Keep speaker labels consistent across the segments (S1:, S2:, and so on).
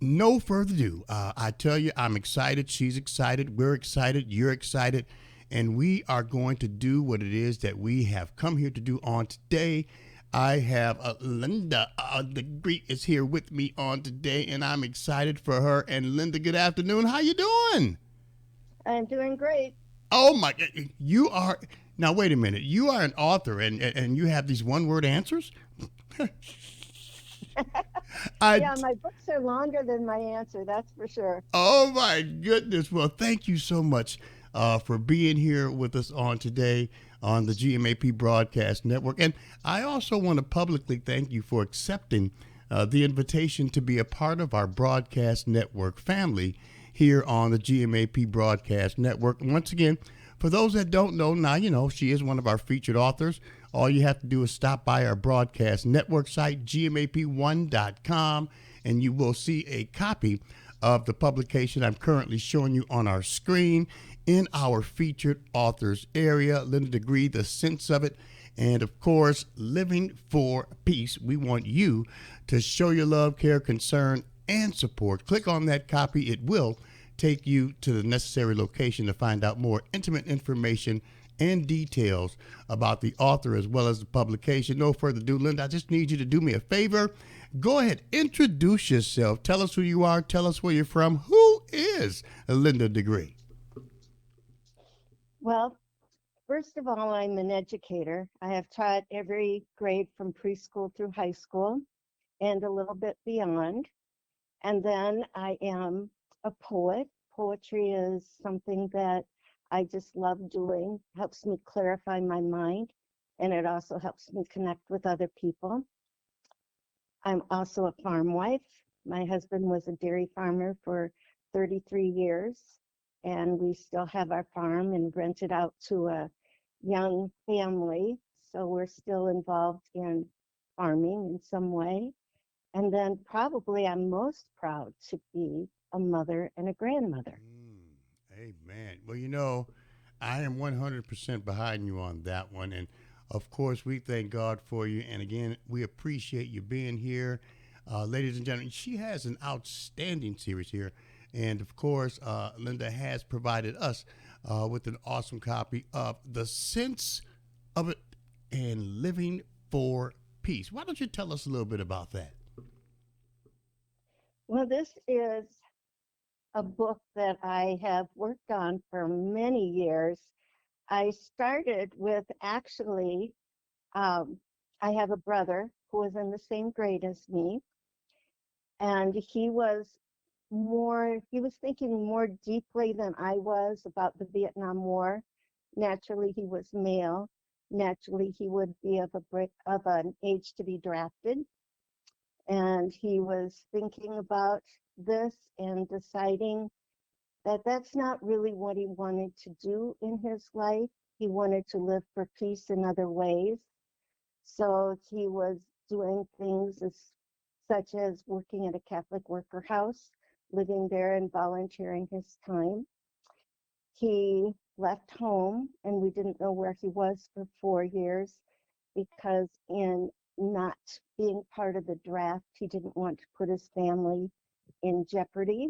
S1: no further ado, I tell you, I'm excited. She's excited. We're excited. You're excited. And we are going to do what it is that we have come here to do on today. I have Linda DeGree is here with me on today, and I'm excited for her. And Linda, good afternoon. How you doing?
S2: I'm doing great.
S1: Oh my! You are now. Wait a minute. You are an author, and you have these one word answers. I
S2: Yeah, my books are longer than my answer, that's for sure.
S1: Oh my goodness. Well, thank you so much for being here with us on today on the GMAP Broadcast Network. And I also want to publicly thank you for accepting the invitation to be a part of our broadcast network family here on the GMAP Broadcast Network. Once again, for those that don't know, now you know she is one of our featured authors. All you have to do is stop by our broadcast network site, gmap1.com, and you will see a copy of the publication I'm currently showing you on our screen in our featured authors area. Linda DeGree, The Sense of It, and of course, Living for Peace. We want you to show your love, care, concern, and support. Click on that copy. It will take you to the necessary location to find out more intimate information and details about the author as well as the publication. No further ado, Linda, I just need you to do me a favor. Go ahead, introduce yourself. Tell us who you are. Tell us where you're from. Who is Linda DeGree?
S2: Well, first of all, I'm an educator. I have taught every grade from preschool through high school and a little bit beyond. And then I am a poet. Poetry is something that I just love doing, helps me clarify my mind, and it also helps me connect with other people. I'm also a farm wife. My husband was a dairy farmer for 33 years, and we still have our farm and rent it out to a young family. So we're still involved in farming in some way. And then probably I'm most proud to be a mother and a grandmother.
S1: Amen. Well, I am 100% behind you on that one. And of course, we thank God for you. And again, we appreciate you being here. Ladies and gentlemen, she has an outstanding series here. And of course, Linda has provided us with an awesome copy of The Sense of It and Living for Peace. Why don't you tell us a little bit about that?
S2: Well, this is a book that I have worked on for many years. I started with actually, um, I have a brother who was in the same grade as me, and he was thinking more deeply than I was about the Vietnam War. Naturally, he was male. Naturally, he would be of an age to be drafted, and he was thinking about this and deciding that that's not really what he wanted to do in his life. He wanted to live for peace in other ways. So he was doing things such as working at a Catholic worker house, living there and volunteering his time. He left home, and we didn't know where he was for 4 years because, in not being part of the draft, he didn't want to put his family in jeopardy.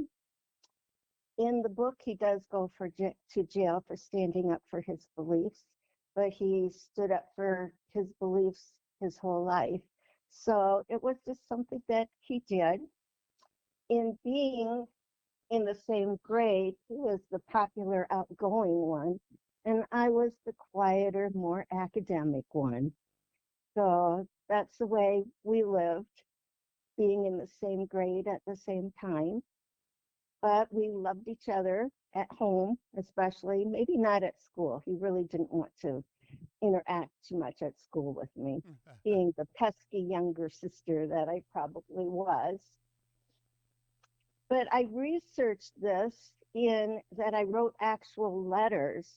S2: In the book, he does go to jail for standing up for his beliefs, but he stood up for his beliefs his whole life. So it was just something that he did. In being in the same grade, he was the popular, outgoing one, and I was the quieter, more academic one. So that's the way we lived, being in the same grade at the same time. But we loved each other at home, especially, maybe not at school. He really didn't want to interact too much at school with me, being the pesky younger sister that I probably was. But I researched this in that I wrote actual letters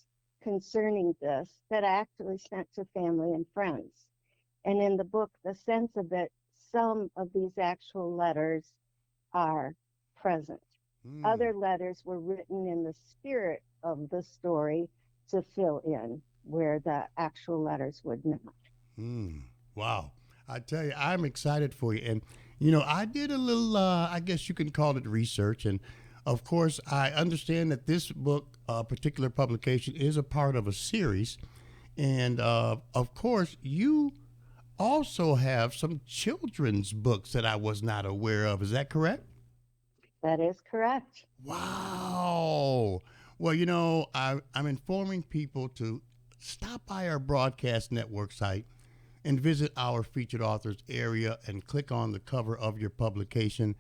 S2: concerning this that I actually sent to family and friends. And in the book, The Sense of It, some of these actual letters are present.
S1: Mm.
S2: Other letters were written in the spirit of the story to fill in where the actual letters would not.
S1: Mm, wow. I tell you, I'm excited for you. And I did a little, I guess you can call it research. And of course, I understand that this book, particular publication, is a part of a series. And of course, you also have some children's books that I was not aware of. Is that correct?
S2: That is correct.
S1: Wow. Well, I'm informing people to stop by our broadcast network site and visit our featured authors area and click on the cover of your publication.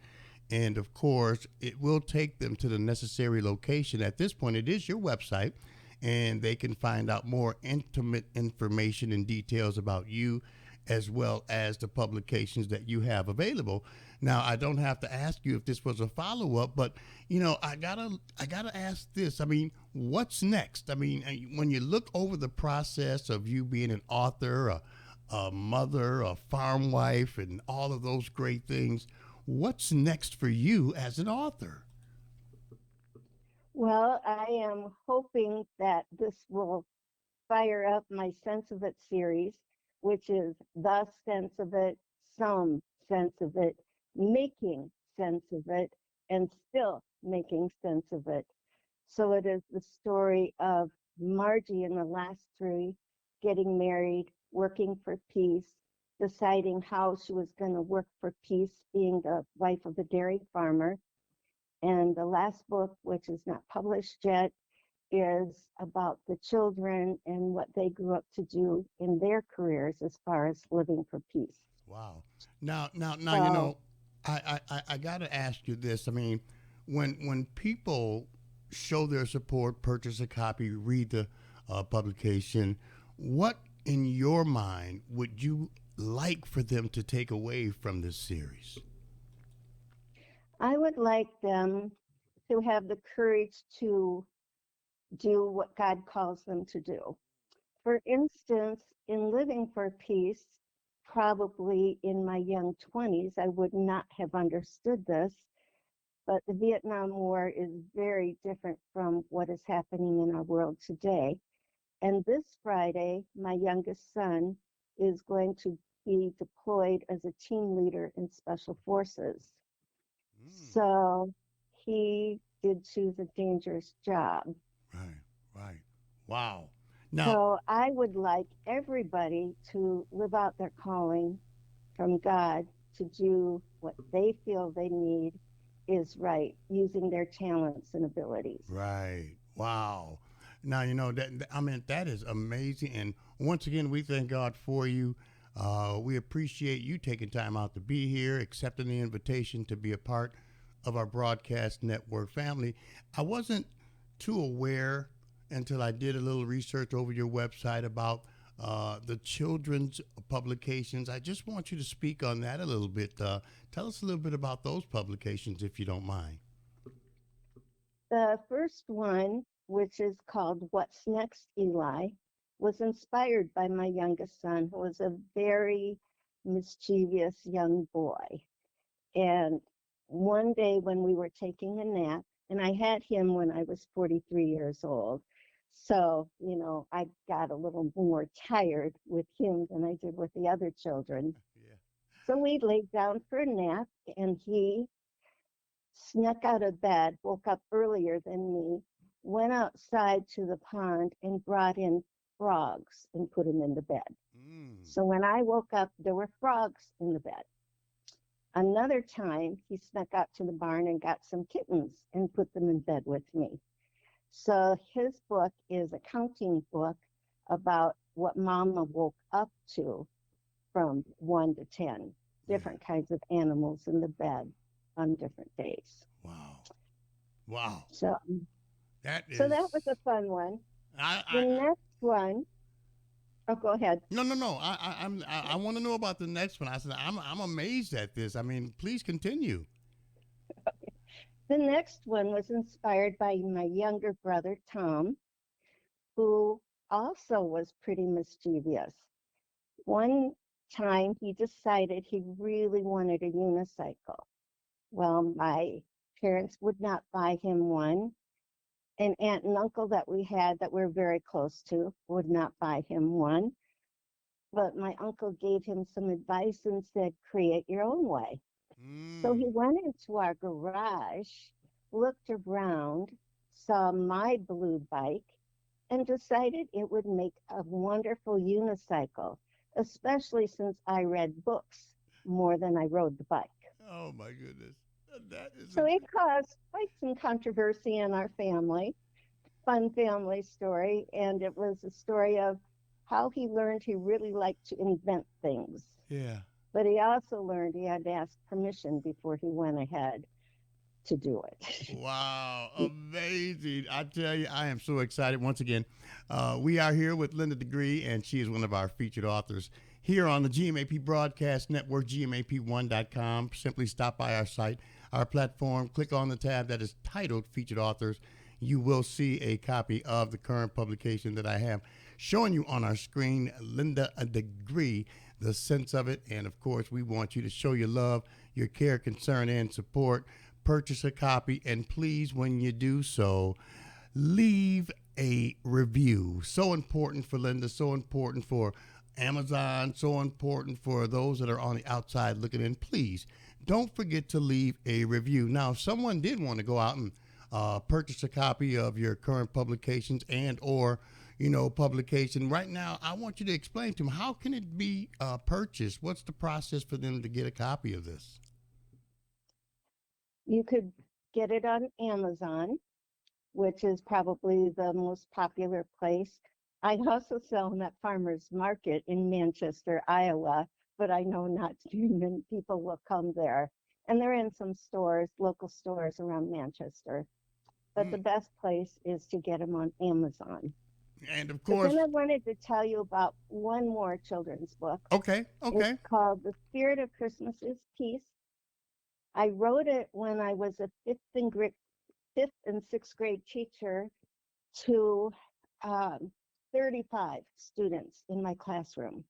S1: And of course, it will take them to the necessary location. At this point, it is your website, and they can find out more intimate information and details about you as well as the publications that you have available. Now, I don't have to ask you if this was a follow-up, but I gotta ask this. I mean, what's next? I mean, when you look over the process of you being an author, a mother, a farm wife, and all of those great things, what's next for you as an author?
S2: Well, I am hoping that this will fire up my Sense of It series, which is the sense of it, some sense of it, making sense of it, and still making sense of it. So it is the story of Margie in the last three getting married, working for peace, deciding how she was going to work for peace, being the wife of a dairy farmer. And the last book, which is not published yet, is about the children and what they grew up to do in their careers as far as living for peace.
S1: Wow. Now,
S2: So
S1: I got to ask you this. I mean, when people show their support, purchase a copy, read the publication, what in your mind would you like for them to take away from this series?
S2: I would like them to have the courage to do what God calls them to do. For instance, in living for peace, probably in my young 20s, I would not have understood this, but the Vietnam War is very different from what is happening in our world today. And this Friday, my youngest son is going to be deployed as a team leader in special forces.
S1: Mm,
S2: So he did choose a dangerous job.
S1: right, right. Wow. Now,
S2: So I would like everybody to live out their calling from God to do what they feel they need is right, using their talents and abilities.
S1: right. Wow. Now, I mean, that is amazing. And once again, we thank God for you. We appreciate you taking time out to be here, accepting the invitation to be a part of our broadcast network family. I wasn't too aware until I did a little research over your website about the children's publications. I just want you to speak on that a little bit. Tell us a little bit about those publications, if you don't mind.
S2: The first one, which is called What's Next, Eli, was inspired by my youngest son, who was a very mischievous young boy. And one day when we were taking a nap, and I had him when I was 43 years old. So, I got a little more tired with him than I did with the other children.
S1: Yeah.
S2: So we laid down for a nap, and he snuck out of bed, woke up earlier than me, went outside to the pond and brought in frogs and put them in the bed.
S1: Mm.
S2: So when I woke up, there were frogs in the bed. Another time, he snuck out to the barn and got some kittens and put them in bed with me. So his book is a counting book about what Mama woke up to from 1 to 10,
S1: Yeah.
S2: different kinds of animals in the bed on different days.
S1: Wow. Wow.
S2: So,
S1: That
S2: so that was
S1: is.
S2: a fun one. The
S1: I
S2: next one, oh, go ahead.
S1: No, no, no. I want to know about the next one. I said I'm amazed at this. I mean, please continue.
S2: The next one was inspired by my younger brother, Tom, who also was pretty mischievous. One time he decided he really wanted a unicycle. Well, my parents would not buy him one. An aunt and uncle that we had that we're very close to would not buy him one. But my uncle gave him some advice and said, create your own way. So he
S1: Mm.
S2: went into our garage, looked around, saw my blue bike, and decided it would make a wonderful unicycle, especially since I read books more than I rode the bike.
S1: Oh my goodness. That is
S2: So it caused quite some controversy in our family, fun family story, and it was a story of how he learned he really liked to invent things.
S1: yeah.
S2: But he also learned he had to ask permission before he went ahead to do it.
S1: Wow, amazing. I tell you, I am so excited. Once again, we are here with Linda DeGree, and she is one of our featured authors here on the GMAP Broadcast Network, GMAP1.com. Simply stop by our site, our platform, click on the tab that is titled Featured Authors. You will see a copy of the current publication that I have showing you on our screen, Linda DeGree, the sense of it. And of course, we want you to show your love, your care, concern, and support. Purchase a copy, and please, when you do so, leave a review. So important for Linda, so important for Amazon, so important for those that are on the outside looking in. Please don't forget to leave a review. Now, if someone did want to go out and purchase a copy of your current publications and or publication right now, I want you to explain to them, how can it be purchased? What's the process for them to get a copy of this?
S2: You could get it on Amazon, which is probably the most popular place. I also sell them at Farmers Market in Manchester, Iowa, but I know not too many people will come there. And they're in some stores, local stores around Manchester. But the
S1: Mm.
S2: best place is to get them on Amazon.
S1: And of
S2: But then
S1: course,
S2: I wanted to tell you about one more children's book.
S1: okay,
S2: It's
S1: okay.
S2: called The Spirit of Christmas is Peace. I wrote it when I was a fifth and sixth grade teacher to um, 35 students in my classroom.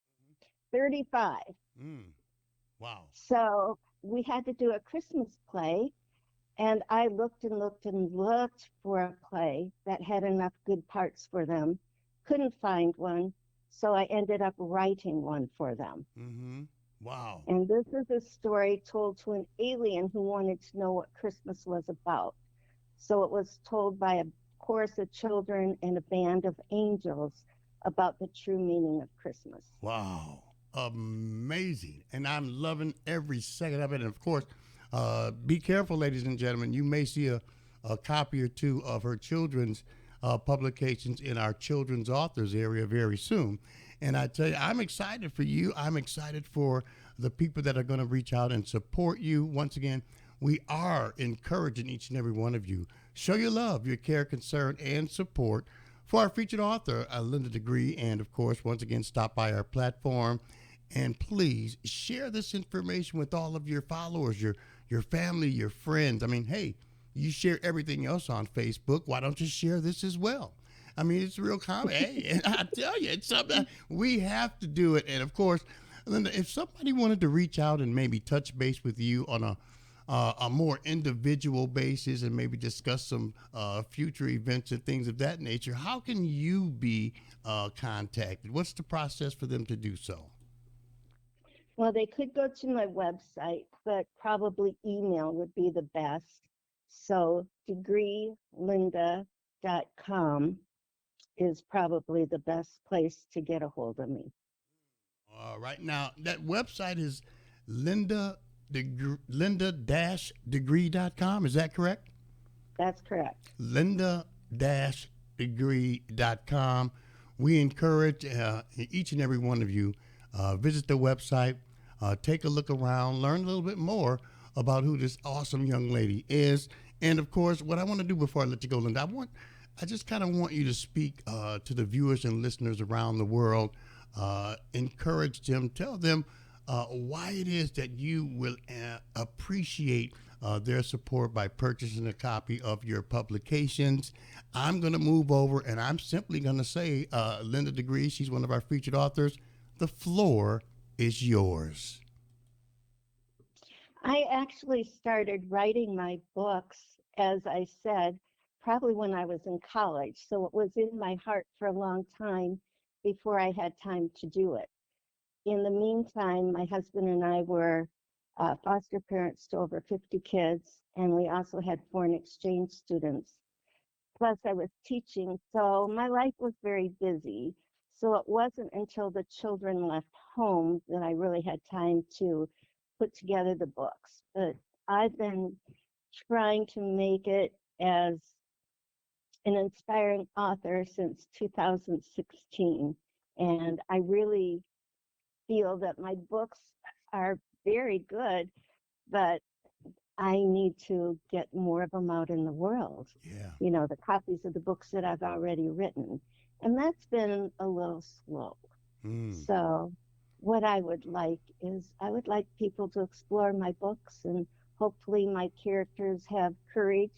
S2: 35.
S1: Mm. Wow.
S2: So we had to do a Christmas play, and I looked and looked and looked for a play that had enough good parts for them. Couldn't find one, so I ended up writing one for them.
S1: Mm-hmm. Wow.
S2: And this is a story told to an alien who wanted to know what Christmas was about. So it was told by a chorus of children and a band of angels about the true meaning of Christmas.
S1: Wow. Amazing. And I'm loving every second of it. And of course, be careful, ladies and gentlemen. You may see a copy or two of her children's publications in our children's authors area very soon. And I tell you, I'm excited for you. I'm excited for the people that are going to reach out and support you. Once again, we are encouraging each and every one of you. Show your love, your care, concern, and support for our featured author, Linda DeGree. And of course, once again, stop by our platform and please share this information with all of your followers, your family, your friends. I mean, hey, you share everything else on Facebook. Why don't you share this as well? I mean, it's real common. Hey, and I tell you, it's something we have to do it. And of course, Linda, if somebody wanted to reach out and maybe touch base with you on a more individual basis and maybe discuss some future events and things of that nature, how can you be contacted? What's the process for them to do so?
S2: Well, they could go to my website, but probably email would be the best. So degreelinda.com is probably the best place to get a hold of me.
S1: Right now, that website is linda-degree.com. Is that correct?
S2: That's correct.
S1: linda-degree.com. We encourage each and every one of you visit the website, take a look around, learn a little bit more about who this awesome young lady is. And of course, what I want to do before I let you go, Linda, I just kind of want you to speak to the viewers and listeners around the world. Encourage them, tell them why it is that you will appreciate their support by purchasing a copy of your publications. I'm going to move over and I'm simply going to say, Linda DeGree, she's one of our featured authors. The floor is yours.
S2: I actually started writing my books, as I said, probably when I was in college. So it was in my heart for a long time before I had time to do it. In the meantime, my husband and I were foster parents to over 50 kids, and we also had foreign exchange students. Plus, I was teaching, so my life was very busy. So it wasn't until the children left home that I really had time to put together the books. But I've been trying to make it as an inspiring author since 2016. And I really feel that my books are very good, but I need to get more of them out in the world.
S1: Yeah.
S2: You know, the copies of the books that I've already written. And that's been a little slow.
S1: Mm.
S2: So, what I would like is I would like people to explore my books, and hopefully my characters have courage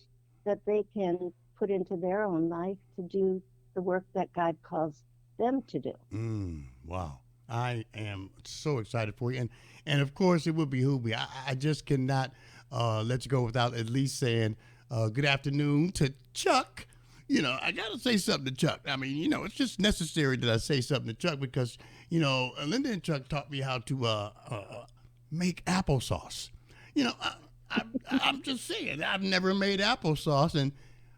S2: that they can put into their own life to do the work that God calls them to do.
S1: Wow. I am so excited for you. And of course, it would behoove me. I just cannot let you go without at least saying good afternoon to Chuck. You know, I got to say something to Chuck. I mean, you know, it's just necessary that I say something to Chuck because, you know, Linda and Chuck taught me how to make applesauce. You know, I'm just saying, I've never made applesauce. And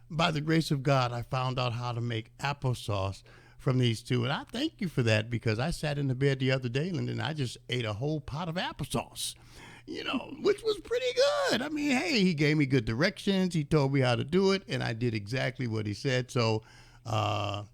S1: by the grace of God, I found out how to make applesauce from these two. And I thank you for that because I sat in the bed the other day, Linda, and I just ate a whole pot of applesauce, you know, which was pretty good. I mean, hey, he gave me good directions. He told me how to do it, and I did exactly what he said. So,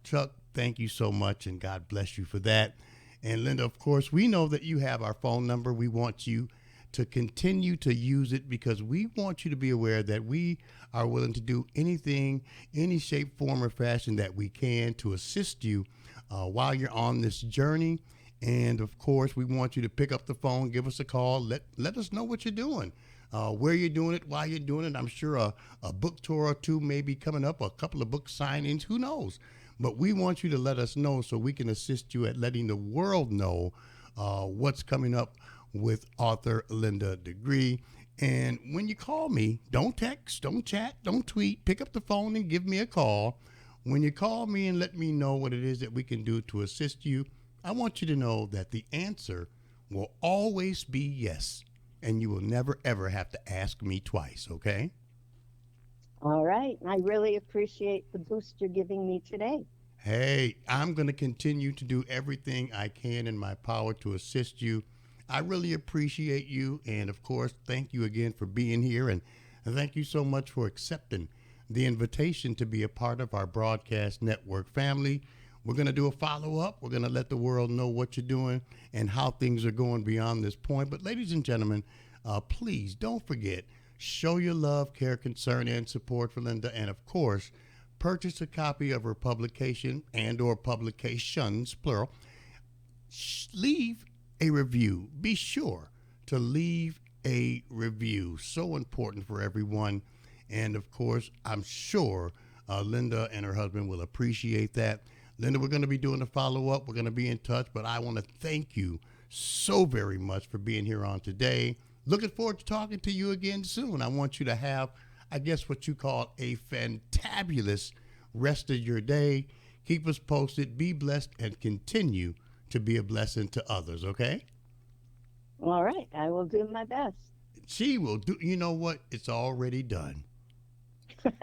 S1: Chuck, thank you so much, and God bless you for that. And Linda, of course, we know that you have our phone number. We want you to continue to use it because we want you to be aware that we are willing to do anything, any shape, form, or fashion that we can to assist you while you're on this journey. And of course, we want you to pick up the phone, give us a call, let us know what you're doing, where you're doing it, why you're doing it. I'm sure a book tour or two may be coming up, a couple of book signings, who knows? But we want you to let us know so we can assist you at letting the world know what's coming up with author Linda DeGree. And when you call me, don't text, don't chat, don't tweet. Pick up the phone and give me a call. When you call me and let me know what it is that we can do to assist you, I want you to know that the answer will always be yes. And you will never, ever have to ask me twice, okay?
S2: All right. I really appreciate the boost you're giving me today.
S1: Hey, I'm going to continue to do everything I can in my power to assist you. I really appreciate you. And of course, thank you again for being here. And thank you so much for accepting the invitation to be a part of our broadcast network family. We're going to do a follow up. We're going to let the world know what you're doing and how things are going beyond this point. But ladies and gentlemen, please don't forget, show your love, care, concern, and support for Linda. And of course, purchase a copy of her publication and or publications, plural. Leave a review. Be sure to leave a review. So important for everyone. And of course, I'm sure Linda and her husband will appreciate that. Linda, we're going to be doing a follow-up. We're going to be in touch, but I want to thank you so very much for being here on today. Looking forward to talking to you again soon. I want you to have, I guess, what you call a fantabulous rest of your day. Keep us posted. Be blessed and continue to be a blessing to others, okay?
S2: All right. I will do my best.
S1: She will do. You know what? It's already done.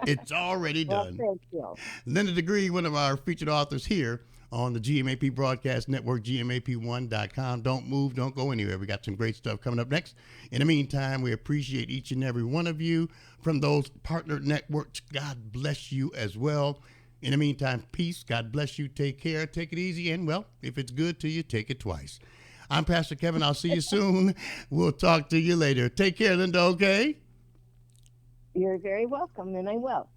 S1: It's already
S2: Well,
S1: done.
S2: thank you.
S1: Linda DeGree, one of our featured authors here on the GMAP Broadcast Network, GMAP1.com. Don't move, don't go anywhere. We got some great stuff coming up next. In the meantime, we appreciate each and every one of you from those partner networks. God bless you as well. In the meantime, peace. God bless you. Take care. Take it easy. And, well, if it's good to you, take it twice. I'm Pastor Kevin. I'll see you soon. We'll talk to you later. Take care, Linda, okay?
S2: You're very welcome, and I will.